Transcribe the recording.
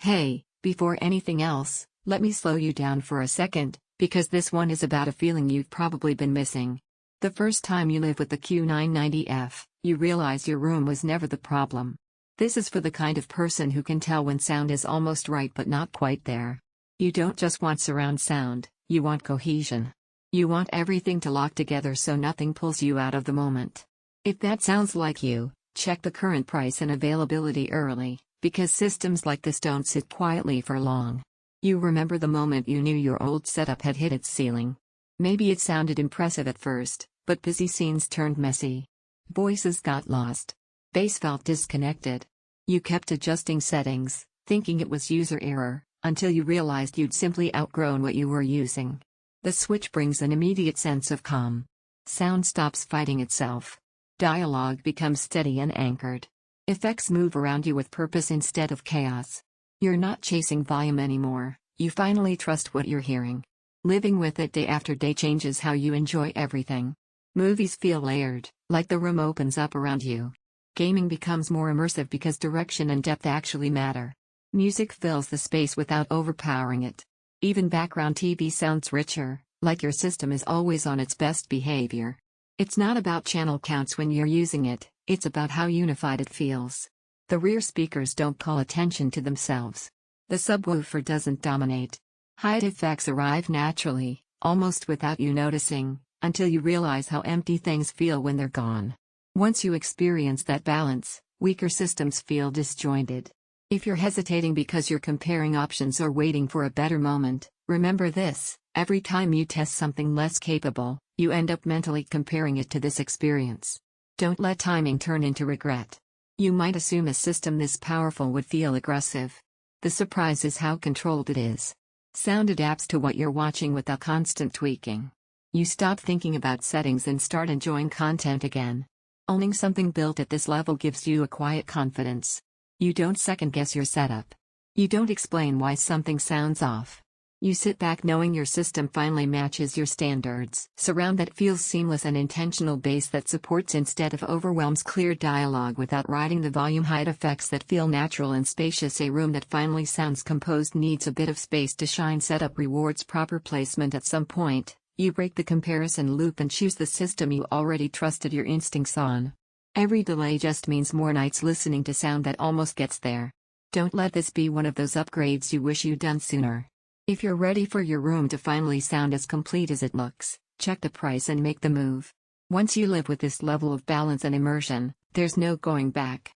Hey, before anything else, let me slow you down for a second, because this one is about a feeling you've probably been missing. The first time you live with the Q990F, you realize your room was never the problem. This is for the kind of person who can tell when sound is almost right but not quite there. You don't just want surround sound, you want cohesion. You want everything to lock together so nothing pulls you out of the moment. If that sounds like you, check the current price and availability early, because systems like this don't sit quietly for long. You remember the moment you knew your old setup had hit its ceiling. Maybe it sounded impressive at first, but busy scenes turned messy. Voices got lost. Bass felt disconnected. You kept adjusting settings, thinking it was user error, until you realized you'd simply outgrown what you were using. The switch brings an immediate sense of calm. Sound stops fighting itself. Dialogue becomes steady and anchored. Effects move around you with purpose instead of chaos. You're not chasing volume anymore, you finally trust what you're hearing. Living with it day after day changes how you enjoy everything. Movies feel layered, like the room opens up around you. Gaming becomes more immersive because direction and depth actually matter. Music fills the space without overpowering it. Even background TV sounds richer, like your system is always on its best behavior. It's not about channel counts when you're using it, it's about how unified it feels. The rear speakers don't call attention to themselves. The subwoofer doesn't dominate. Hide effects arrive naturally, almost without you noticing, until you realize how empty things feel when they're gone. Once you experience that balance, weaker systems feel disjointed. If you're hesitating because you're comparing options or waiting for a better moment, remember this: every time you test something less capable, you end up mentally comparing it to this experience. Don't let timing turn into regret. You might assume a system this powerful would feel aggressive. The surprise is how controlled it is. Sound adapts to what you're watching without constant tweaking. You stop thinking about settings and start enjoying content again. Owning something built at this level gives you a quiet confidence. You don't second-guess your setup. You don't explain why something sounds off. You sit back knowing your system finally matches your standards. Surround that feels seamless and intentional, bass that supports instead of overwhelms, clear dialogue without riding the volume, hide effects that feel natural and spacious. A room that finally sounds composed needs a bit of space to shine. Setup rewards proper placement. At some point, you break the comparison loop and choose the system you already trusted your instincts on. Every delay just means more nights listening to sound that almost gets there. Don't let this be one of those upgrades you wish you'd done sooner. If you're ready for your room to finally sound as complete as it looks, check the price and make the move. Once you live with this level of balance and immersion, there's no going back.